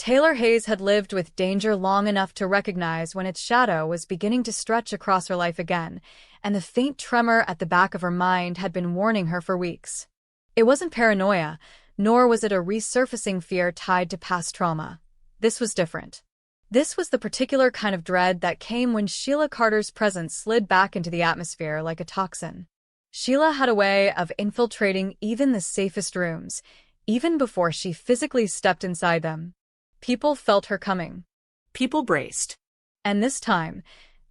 Taylor Hayes had lived with danger long enough to recognize when its shadow was beginning to stretch across her life again, and the faint tremor at the back of her mind had been warning her for weeks. It wasn't paranoia, nor was it a resurfacing fear tied to past trauma. This was different. This was the particular kind of dread that came when Sheila Carter's presence slid back into the atmosphere like a toxin. Sheila had a way of infiltrating even the safest rooms, even before she physically stepped inside them. People felt her coming. People braced. And this time,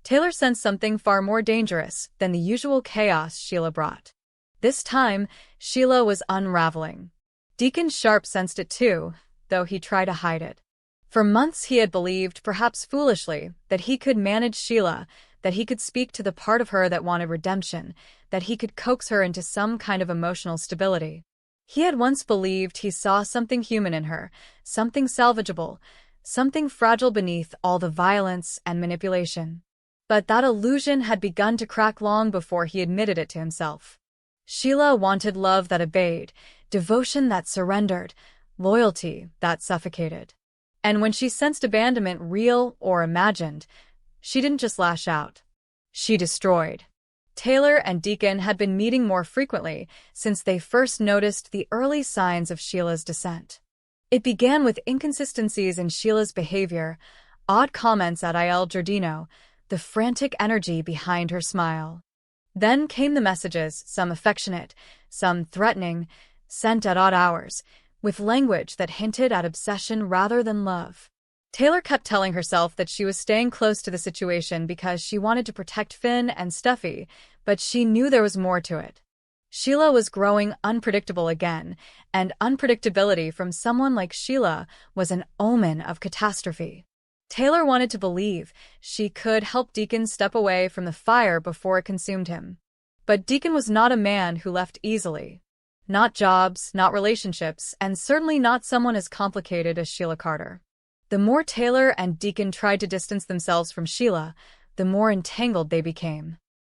Taylor sensed something far more dangerous than the usual chaos Sheila brought. This time, Sheila was unraveling. Deacon Sharp sensed it too, though he tried to hide it. For months he had believed, perhaps foolishly, that he could manage Sheila, that he could speak to the part of her that wanted redemption, that he could coax her into some kind of emotional stability. He had once believed he saw something human in her, something salvageable, something fragile beneath all the violence and manipulation. But that illusion had begun to crack long before he admitted it to himself. Sheila wanted love that obeyed, devotion that surrendered, loyalty that suffocated. And when she sensed abandonment, real or imagined, she didn't just lash out. She destroyed. Taylor and Deacon had been meeting more frequently since they first noticed the early signs of Sheila's descent. It began with inconsistencies in Sheila's behavior, odd comments at Il Giardino, the frantic energy behind her smile. Then came the messages, some affectionate, some threatening, sent at odd hours, with language that hinted at obsession rather than love. Taylor kept telling herself that she was staying close to the situation because she wanted to protect Finn and Steffi, but she knew there was more to it. Sheila was growing unpredictable again, and unpredictability from someone like Sheila was an omen of catastrophe. Taylor wanted to believe she could help Deacon step away from the fire before it consumed him. But Deacon was not a man who left easily. Not jobs, not relationships, and certainly not someone as complicated as Sheila Carter. The more Taylor and Deacon tried to distance themselves from Sheila, the more entangled they became.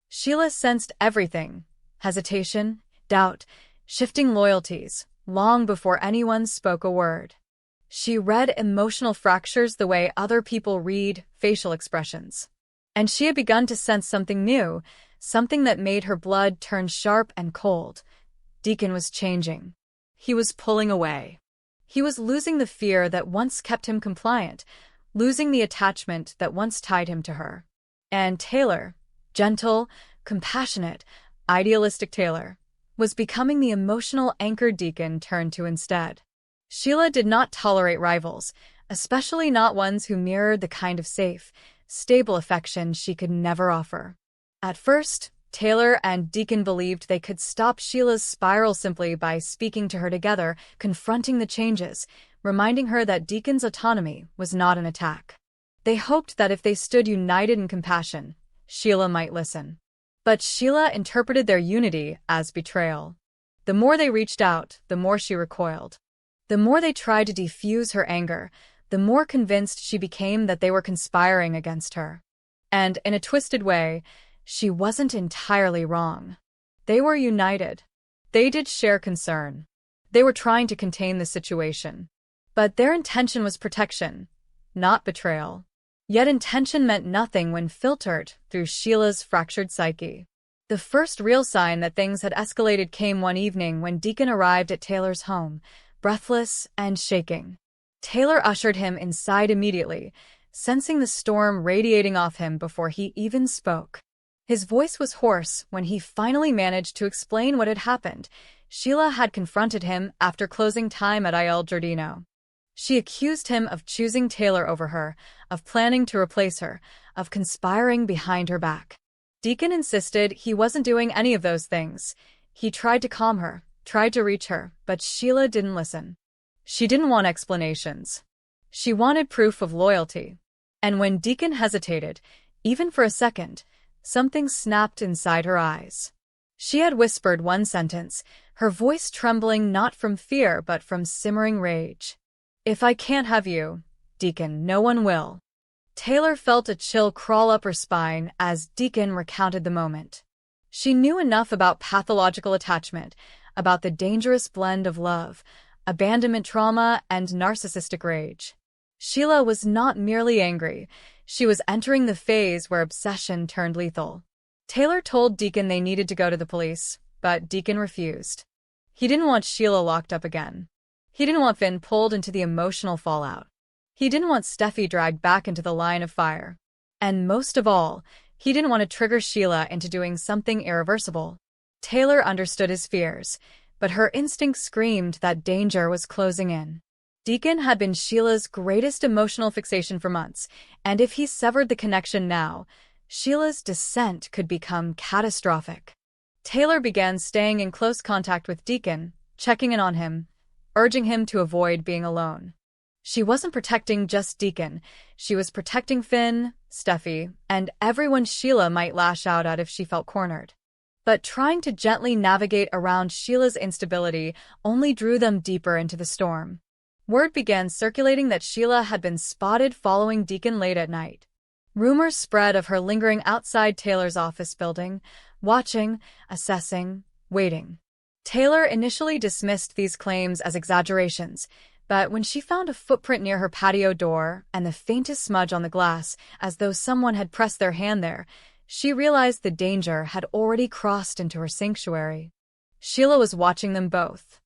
Sheila sensed everything: hesitation, doubt, shifting loyalties, long before anyone spoke a word. She read emotional fractures the way other people read facial expressions. And she had begun to sense something new, something that made her blood turn sharp and cold. Deacon was changing. He was pulling away. He was losing the fear that once kept him compliant, losing the attachment that once tied him to her. And Taylor, gentle, compassionate, idealistic Taylor, was becoming the emotional anchor Deacon turned to instead. Sheila did not tolerate rivals, especially not ones who mirrored the kind of safe, stable affection she could never offer. At first, Taylor and Deacon believed they could stop Sheila's spiral simply by speaking to her together, confronting the changes, reminding her that Deacon's autonomy was not an attack. They hoped that if they stood united in compassion, Sheila might listen. But Sheila interpreted their unity as betrayal. The more they reached out, the more she recoiled. The more they tried to defuse her anger, the more convinced she became that they were conspiring against her. And, in a twisted way, she wasn't entirely wrong. They were united. They did share concern. They were trying to contain the situation. But their intention was protection, not betrayal. Yet intention meant nothing when filtered through Sheila's fractured psyche. The first real sign that things had escalated came one evening when Deacon arrived at Taylor's home, breathless and shaking. Taylor ushered him inside immediately, sensing the storm radiating off him before he even spoke. His voice was hoarse when he finally managed to explain what had happened. Sheila had confronted him after closing time at Il Giardino. She accused him of choosing Taylor over her, of planning to replace her, of conspiring behind her back. Deacon insisted he wasn't doing any of those things. He tried to calm her, tried to reach her, but Sheila didn't listen. She didn't want explanations. She wanted proof of loyalty. And when Deacon hesitated, even for a second, something snapped inside her eyes. She had whispered one sentence, her voice trembling not from fear but from simmering rage. "If I can't have you, Deacon, no one will." Taylor felt a chill crawl up her spine as Deacon recounted the moment. She knew enough about pathological attachment, about the dangerous blend of love, abandonment trauma, and narcissistic rage. Sheila was not merely angry. She was entering the phase where obsession turned lethal. Taylor told Deacon they needed to go to the police, but Deacon refused. He didn't want Sheila locked up again. He didn't want Finn pulled into the emotional fallout. He didn't want Steffi dragged back into the line of fire. And most of all, he didn't want to trigger Sheila into doing something irreversible. Taylor understood his fears, but her instinct screamed that danger was closing in. Deacon had been Sheila's greatest emotional fixation for months, and if he severed the connection now, Sheila's descent could become catastrophic. Taylor began staying in close contact with Deacon, checking in on him, urging him to avoid being alone. She wasn't protecting just Deacon. She was protecting Finn, Steffi, and everyone Sheila might lash out at if she felt cornered. But trying to gently navigate around Sheila's instability only drew them deeper into the storm. Word began circulating that Sheila had been spotted following Deacon late at night. Rumors spread of her lingering outside Taylor's office building, watching, assessing, waiting. Taylor initially dismissed these claims as exaggerations, but when she found a footprint near her patio door and the faintest smudge on the glass, as though someone had pressed their hand there, she realized the danger had already crossed into her sanctuary. Sheila was watching them both.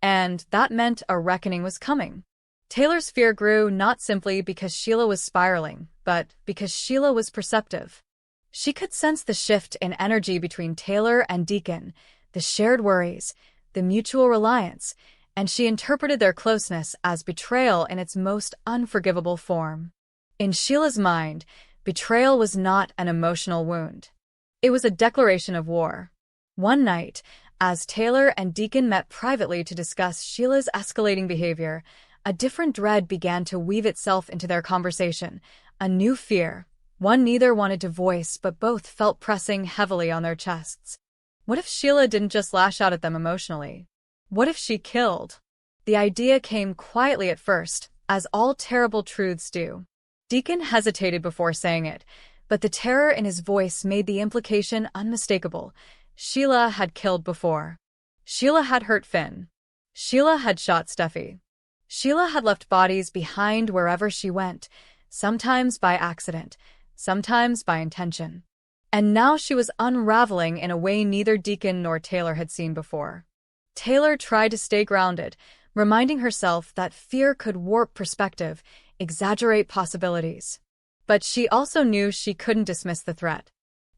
And that meant a reckoning was coming. Taylor's fear grew not simply because Sheila was spiraling, but because Sheila was perceptive. She could sense the shift in energy between Taylor and Deacon, the shared worries, the mutual reliance, and she interpreted their closeness as betrayal in its most unforgivable form. In Sheila's mind, betrayal was not an emotional wound. It was a declaration of war. One night, as Taylor and Deacon met privately to discuss Sheila's escalating behavior, a different dread began to weave itself into their conversation, a new fear, one neither wanted to voice but both felt pressing heavily on their chests. What if Sheila didn't just lash out at them emotionally? What if she killed? The idea came quietly at first, as all terrible truths do. Deacon hesitated before saying it, but the terror in his voice made the implication unmistakable. Sheila had killed before. Sheila had hurt Finn. Sheila had shot Steffi. Sheila had left bodies behind wherever she went, sometimes by accident, sometimes by intention. And now she was unraveling in a way neither Deacon nor Taylor had seen before. Taylor tried to stay grounded, reminding herself that fear could warp perspective, exaggerate possibilities. But she also knew she couldn't dismiss the threat.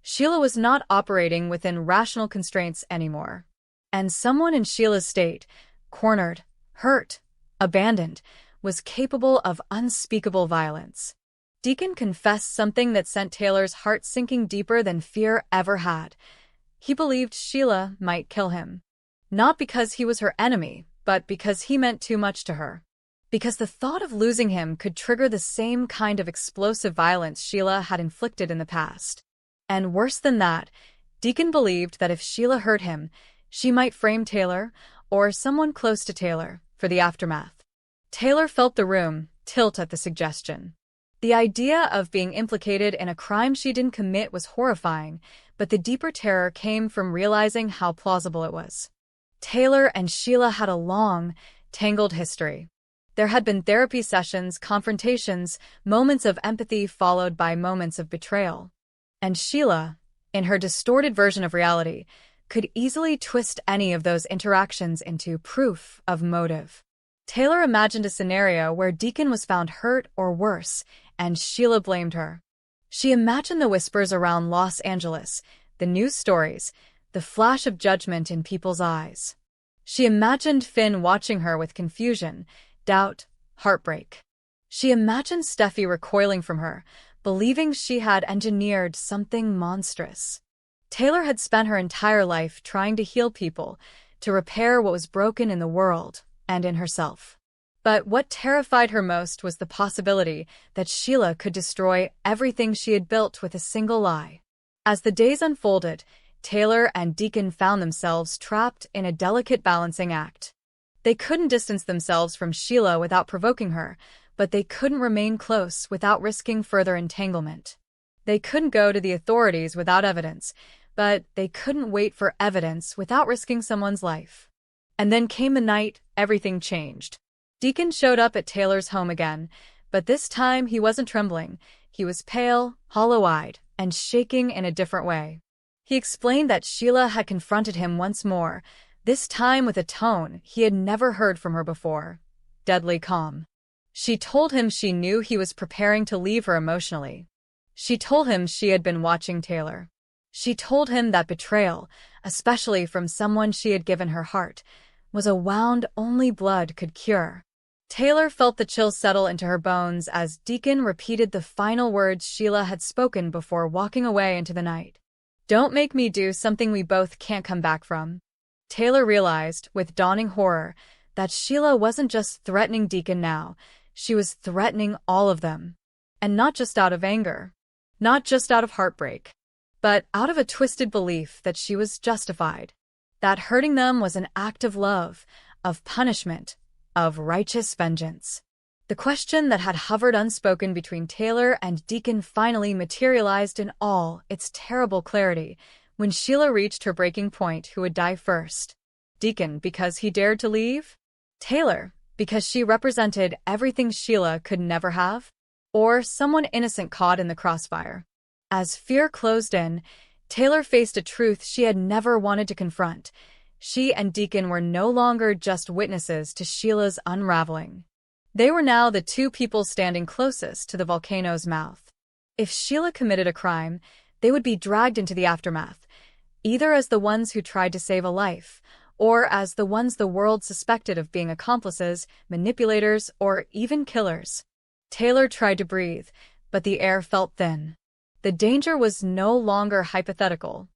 Sheila was not operating within rational constraints anymore. And someone in Sheila's state, cornered, hurt, abandoned, was capable of unspeakable violence. Deacon confessed something that sent Taylor's heart sinking deeper than fear ever had. He believed Sheila might kill him. Not because he was her enemy, but because he meant too much to her. Because the thought of losing him could trigger the same kind of explosive violence Sheila had inflicted in the past. And worse than that, Deacon believed that if Sheila hurt him, she might frame Taylor, or someone close to Taylor, for the aftermath. Taylor felt the room tilt at the suggestion. The idea of being implicated in a crime she didn't commit was horrifying, but the deeper terror came from realizing how plausible it was. Taylor and Sheila had a long, tangled history. There had been therapy sessions, confrontations, moments of empathy followed by moments of betrayal. And Sheila, in her distorted version of reality, could easily twist any of those interactions into proof of motive. Taylor imagined a scenario where Deacon was found hurt or worse, and Sheila blamed her. She imagined the whispers around Los Angeles, the news stories, the flash of judgment in people's eyes. She imagined Finn watching her with confusion, doubt, heartbreak. She imagined Steffi recoiling from her, believing she had engineered something monstrous. Taylor had spent her entire life trying to heal people, to repair what was broken in the world and in herself. But what terrified her most was the possibility that Sheila could destroy everything she had built with a single lie. As the days unfolded, Taylor and Deacon found themselves trapped in a delicate balancing act. They couldn't distance themselves from Sheila without provoking her, but they couldn't remain close without risking further entanglement. They couldn't go to the authorities without evidence, but they couldn't wait for evidence without risking someone's life. And then came the night everything changed. Deacon showed up at Taylor's home again, But this time he wasn't trembling. He was pale, hollow-eyed, and shaking in a different way. He explained that Sheila had confronted him once more, this time with a tone he had never heard from her before. Deadly calm. She told him she knew he was preparing to leave her emotionally. She told him she had been watching Taylor. She told him that betrayal, especially from someone she had given her heart, was a wound only blood could cure. Taylor felt the chill settle into her bones as Deacon repeated the final words Sheila had spoken before walking away into the night. "Don't make me do something we both can't come back from." Taylor realized, with dawning horror, that Sheila wasn't just threatening Deacon now, she was threatening all of them. And not just out of anger, not just out of heartbreak, but out of a twisted belief that she was justified, that hurting them was an act of love, of punishment, of righteous vengeance. The question that had hovered unspoken between Taylor and Deacon finally materialized in all its terrible clarity when Sheila reached her breaking point. Who would die first? Deacon because he dared to leave? Taylor because she represented everything Sheila could never have? Or someone innocent caught in the crossfire? As fear closed in, Taylor faced a truth she had never wanted to confront. She and Deacon were no longer just witnesses to Sheila's unraveling. They were now the two people standing closest to the volcano's mouth. If Sheila committed a crime, they would be dragged into the aftermath, either as the ones who tried to save a life, or as the ones the world suspected of being accomplices, manipulators, or even killers. Taylor tried to breathe, but the air felt thin. The danger was no longer hypothetical.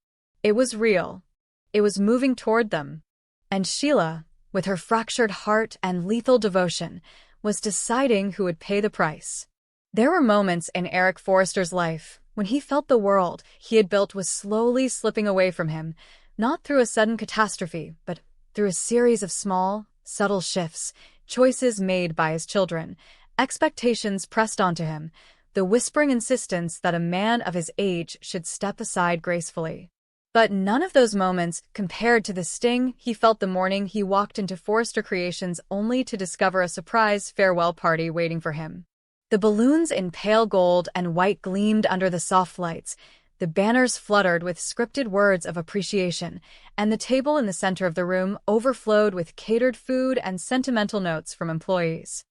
It was real. It was moving toward them. And Sheila, with her fractured heart and lethal devotion, was deciding who would pay the price. There were moments in Eric Forrester's life when he felt the world he had built was slowly slipping away from him, not through a sudden catastrophe, but through a series of small, subtle shifts, choices made by his children, expectations pressed onto him, the whispering insistence that a man of his age should step aside gracefully. But none of those moments compared to the sting he felt the morning he walked into Forrester Creations only to discover a surprise farewell party waiting for him. The balloons in pale gold and white gleamed under the soft lights, the banners fluttered with scripted words of appreciation, and the table in the center of the room overflowed with catered food and sentimental notes from employees.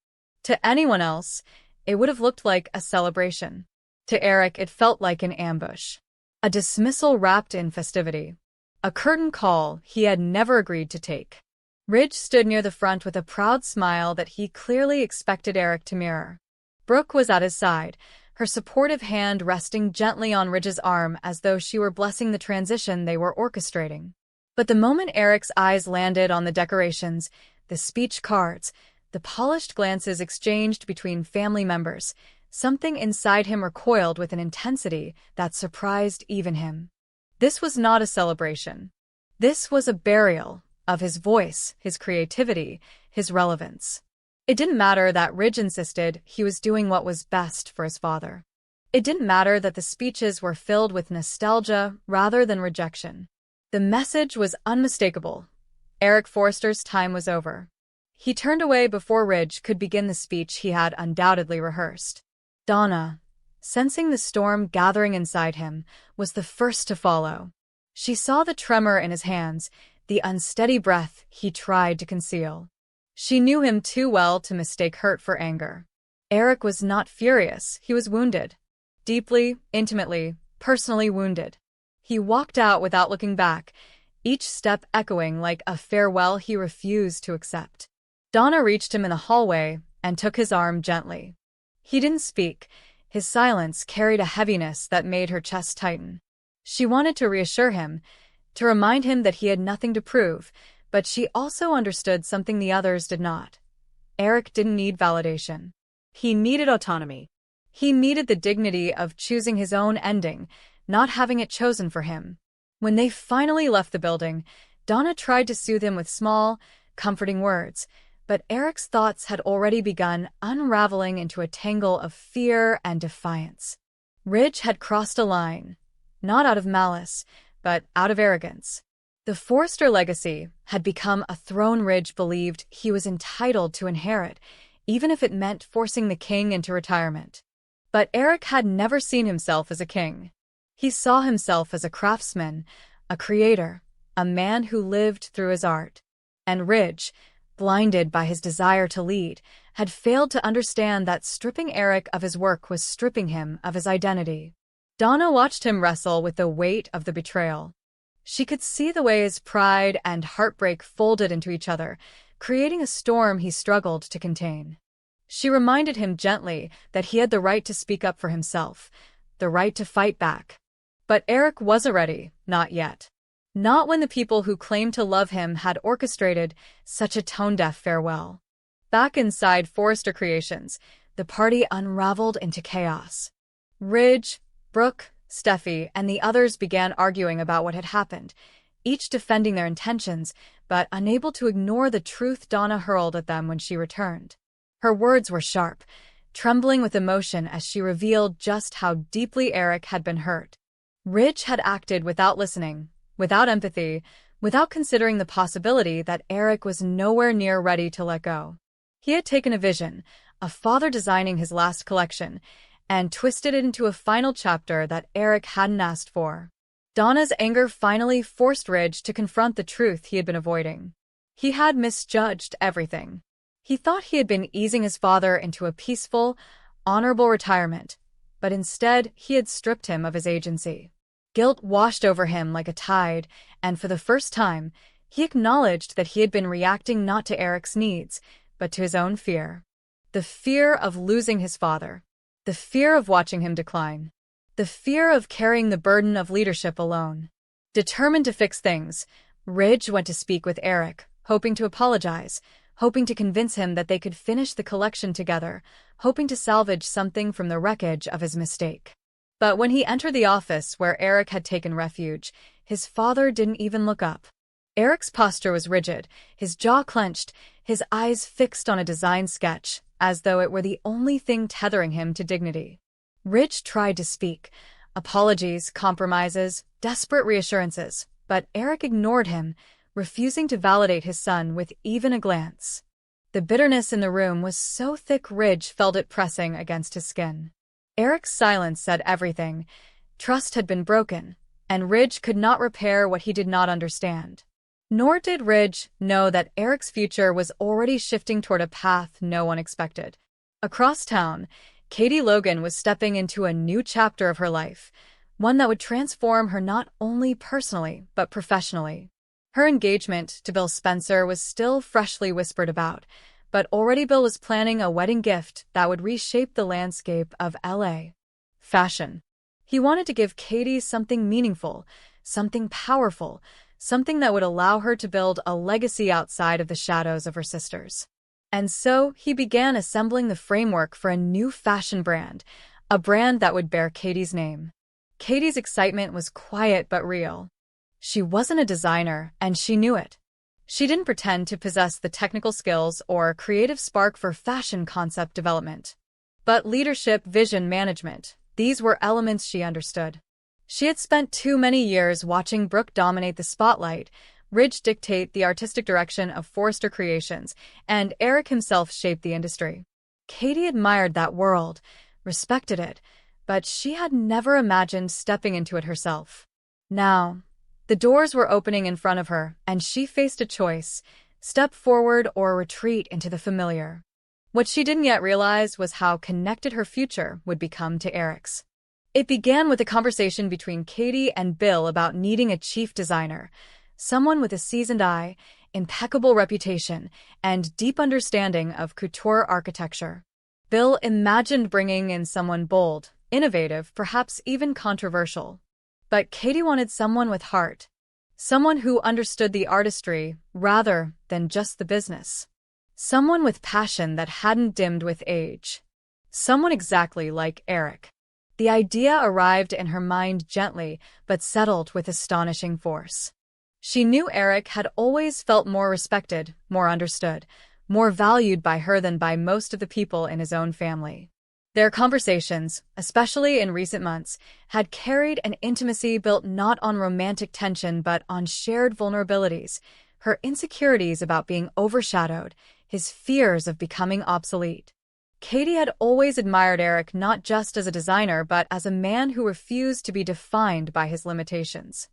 To anyone else, it would have looked like a celebration. To Eric, it felt like an ambush. A dismissal wrapped in festivity. A curtain call he had never agreed to take. Ridge stood near the front with a proud smile that he clearly expected Eric to mirror. Brooke was at his side, her supportive hand resting gently on Ridge's arm as though she were blessing the transition they were orchestrating. But the moment Eric's eyes landed on the decorations, the speech cards, the polished glances exchanged between family members, something inside him recoiled with an intensity that surprised even him. This was not a celebration. This was a burial of his voice, his creativity, his relevance. It didn't matter that Ridge insisted he was doing what was best for his father. It didn't matter that the speeches were filled with nostalgia rather than rejection. The message was unmistakable. Eric Forrester's time was over. He turned away before Ridge could begin the speech he had undoubtedly rehearsed. Donna, sensing the storm gathering inside him, was the first to follow. She saw the tremor in his hands, the unsteady breath he tried to conceal. She knew him too well to mistake hurt for anger. Eric was not furious, he was wounded. Deeply, intimately, personally wounded. He walked out without looking back, each step echoing like a farewell he refused to accept. Donna reached him in the hallway and took his arm gently. He didn't speak. His silence carried a heaviness that made her chest tighten. She wanted to reassure him, to remind him that he had nothing to prove, but she also understood something the others did not. Eric didn't need validation. He needed autonomy. He needed the dignity of choosing his own ending, not having it chosen for him. When they finally left the building, Donna tried to soothe him with small, comforting words, but Eric's thoughts had already begun unraveling into a tangle of fear and defiance. Ridge had crossed a line, not out of malice, but out of arrogance. The Forrester legacy had become a throne Ridge believed he was entitled to inherit, even if it meant forcing the king into retirement. But Eric had never seen himself as a king. He saw himself as a craftsman, a creator, a man who lived through his art. And Ridge, blinded by his desire to lead, had failed to understand that stripping Eric of his work was stripping him of his identity. Donna watched him wrestle with the weight of the betrayal. She could see the way his pride and heartbreak folded into each other, creating a storm he struggled to contain. She reminded him gently that he had the right to speak up for himself, the right to fight back. But Eric wasn't ready, not yet. Not when the people who claimed to love him had orchestrated such a tone-deaf farewell. Back inside Forrester Creations, the party unraveled into chaos. Ridge, Brooke, Steffi, and the others began arguing about what had happened, each defending their intentions, but unable to ignore the truth Donna hurled at them when she returned. Her words were sharp, trembling with emotion as she revealed just how deeply Eric had been hurt. Ridge had acted without listening, without empathy, without considering the possibility that Eric was nowhere near ready to let go. He had taken a vision, a father designing his last collection, and twisted it into a final chapter that Eric hadn't asked for. Donna's anger finally forced Ridge to confront the truth he had been avoiding. He had misjudged everything. He thought he had been easing his father into a peaceful, honorable retirement, but instead he had stripped him of his agency. Guilt washed over him like a tide, and for the first time, he acknowledged that he had been reacting not to Eric's needs, but to his own fear. The fear of losing his father. The fear of watching him decline. The fear of carrying the burden of leadership alone. Determined to fix things, Ridge went to speak with Eric, hoping to apologize, hoping to convince him that they could finish the collection together, hoping to salvage something from the wreckage of his mistake. But when he entered the office where Eric had taken refuge, his father didn't even look up. Eric's posture was rigid, his jaw clenched, his eyes fixed on a design sketch, as though it were the only thing tethering him to dignity. Ridge tried to speak, apologies, compromises, desperate reassurances, but Eric ignored him, refusing to validate his son with even a glance. The bitterness in the room was so thick Ridge felt it pressing against his skin. Eric's silence said everything. Trust had been broken, and Ridge could not repair what he did not understand. Nor did Ridge know that Eric's future was already shifting toward a path no one expected. Across town, Katie Logan was stepping into a new chapter of her life, one that would transform her not only personally, but professionally. Her engagement to Bill Spencer was still freshly whispered about, but already Bill was planning a wedding gift that would reshape the landscape of LA. Fashion. He wanted to give Katie something meaningful, something powerful, something that would allow her to build a legacy outside of the shadows of her sisters. And so he began assembling the framework for a new fashion brand, a brand that would bear Katie's name. Katie's excitement was quiet but real. She wasn't a designer, and she knew it. She didn't pretend to possess the technical skills or creative spark for fashion concept development. But leadership, vision, management, these were elements she understood. She had spent too many years watching Brooke dominate the spotlight, Ridge dictate the artistic direction of Forrester Creations, and Eric himself shape the industry. Katie admired that world, respected it, but she had never imagined stepping into it herself. Now, the doors were opening in front of her, and she faced a choice: step forward or retreat into the familiar. What she didn't yet realize was how connected her future would become to Eric's. It began with a conversation between Katie and Bill about needing a chief designer, someone with a seasoned eye, impeccable reputation, and deep understanding of couture architecture. Bill imagined bringing in someone bold, innovative, perhaps even controversial. But Katie wanted someone with heart, someone who understood the artistry rather than just the business. Someone with passion that hadn't dimmed with age. Someone exactly like Eric. The idea arrived in her mind gently, but settled with astonishing force. She knew Eric had always felt more respected, more understood, more valued by her than by most of the people in his own family. Their conversations, especially in recent months, had carried an intimacy built not on romantic tension but on shared vulnerabilities, her insecurities about being overshadowed, his fears of becoming obsolete. Katie had always admired Eric not just as a designer but as a man who refused to be defined by his limitations.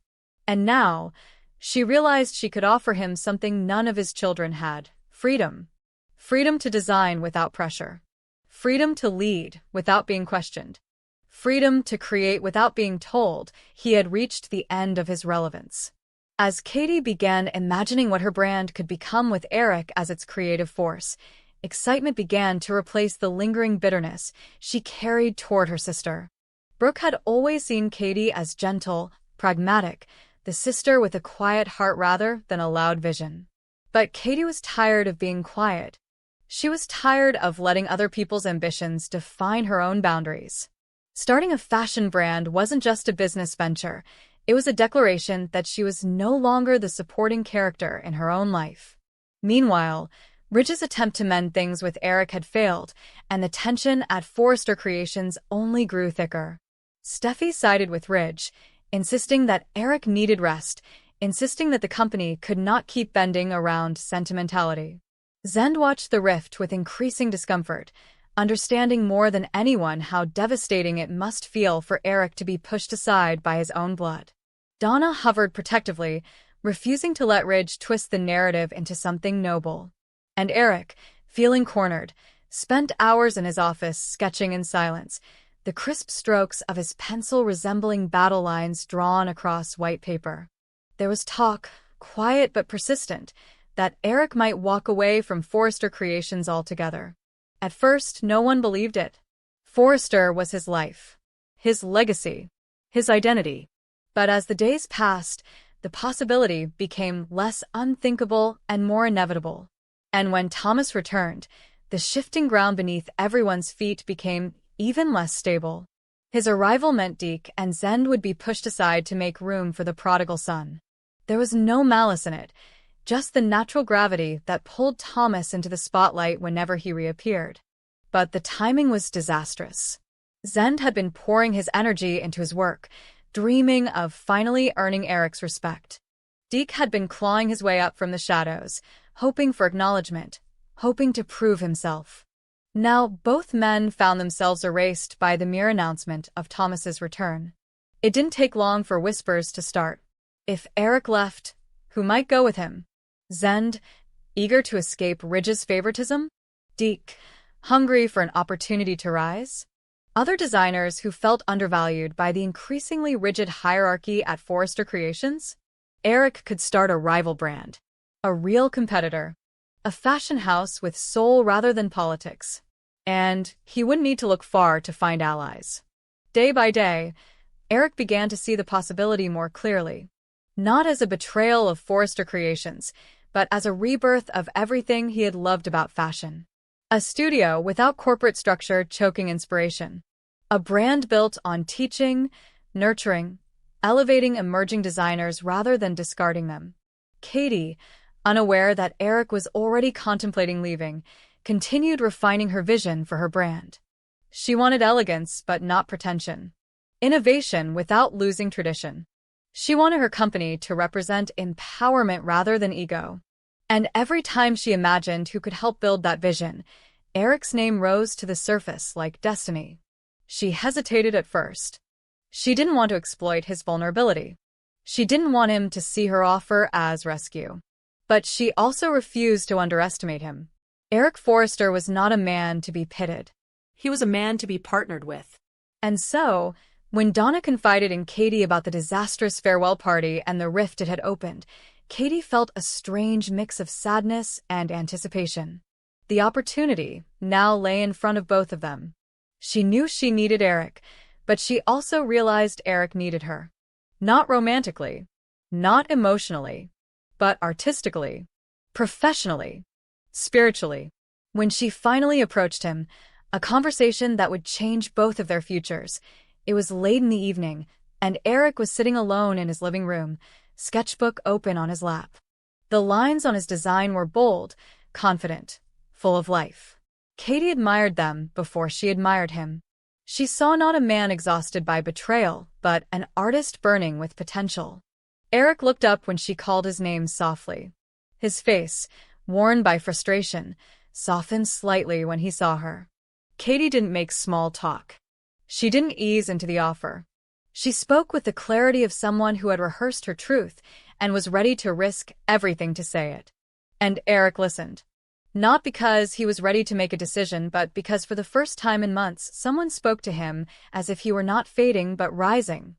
And now, she realized she could offer him something none of his children had: freedom. Freedom to design without pressure. Freedom to lead without being questioned. Freedom to create without being told he had reached the end of his relevance. As Katie began imagining what her brand could become with Eric as its creative force, excitement began to replace the lingering bitterness she carried toward her sister. Brooke had always seen Katie as gentle, pragmatic, the sister with a quiet heart rather than a loud vision. But Katie was tired of being quiet. She was tired of letting other people's ambitions define her own boundaries. Starting a fashion brand wasn't just a business venture. It was a declaration that she was no longer the supporting character in her own life. Meanwhile, Ridge's attempt to mend things with Eric had failed, and the tension at Forrester Creations only grew thicker. Steffi sided with Ridge, insisting that Eric needed rest, insisting that the company could not keep bending around sentimentality. Zend watched the rift with increasing discomfort, understanding more than anyone how devastating it must feel for Eric to be pushed aside by his own blood. Donna hovered protectively, refusing to let Ridge twist the narrative into something noble. And Eric, feeling cornered, spent hours in his office sketching in silence, the crisp strokes of his pencil resembling battle lines drawn across white paper. There was talk, quiet but persistent, that Eric might walk away from Forrester Creations altogether. At first, no one believed it. Forrester was his life, his legacy, his identity. But as the days passed, the possibility became less unthinkable and more inevitable. And when Thomas returned, the shifting ground beneath everyone's feet became even less stable. His arrival meant Deke and Zend would be pushed aside to make room for the prodigal son. There was no malice in it, just the natural gravity that pulled Thomas into the spotlight whenever he reappeared. But the timing was disastrous. Zend had been pouring his energy into his work, dreaming of finally earning Eric's respect. Deke had been clawing his way up from the shadows, hoping for acknowledgement, hoping to prove himself. Now both men found themselves erased by the mere announcement of Thomas's return. It didn't take long for whispers to start. If Eric left, who might go with him? Zend, eager to escape Ridge's favoritism? Deke, hungry for an opportunity to rise? Other designers who felt undervalued by the increasingly rigid hierarchy at Forrester Creations? Eric could start a rival brand. A real competitor. A fashion house with soul rather than politics. And he wouldn't need to look far to find allies. Day by day, Eric began to see the possibility more clearly. Not as a betrayal of Forrester Creations, but as a rebirth of everything he had loved about fashion. A studio without corporate structure choking inspiration. A brand built on teaching, nurturing, elevating emerging designers rather than discarding them. Katie, unaware that Eric was already contemplating leaving, continued refining her vision for her brand. She wanted elegance but not pretension. Innovation without losing tradition. She wanted her company to represent empowerment rather than ego. And every time she imagined who could help build that vision, Eric's name rose to the surface like destiny. She hesitated at first. She didn't want to exploit his vulnerability. She didn't want him to see her offer as rescue. But she also refused to underestimate him. Eric Forrester was not a man to be pitted. He was a man to be partnered with. And so, when Donna confided in Katie about the disastrous farewell party and the rift it had opened, Katie felt a strange mix of sadness and anticipation. The opportunity now lay in front of both of them. She knew she needed Eric, but she also realized Eric needed her. Not romantically, not emotionally, but artistically, professionally, spiritually. When she finally approached him, a conversation that would change both of their futures, it was late in the evening, and Eric was sitting alone in his living room, sketchbook open on his lap. The lines on his design were bold, confident, full of life. Katie admired them before she admired him. She saw not a man exhausted by betrayal, but an artist burning with potential. Eric looked up when she called his name softly. His face, worn by frustration, softened slightly when he saw her. Katie didn't make small talk. She didn't ease into the offer. She spoke with the clarity of someone who had rehearsed her truth and was ready to risk everything to say it. And Eric listened. Not because he was ready to make a decision, but because for the first time in months, someone spoke to him as if he were not fading but rising.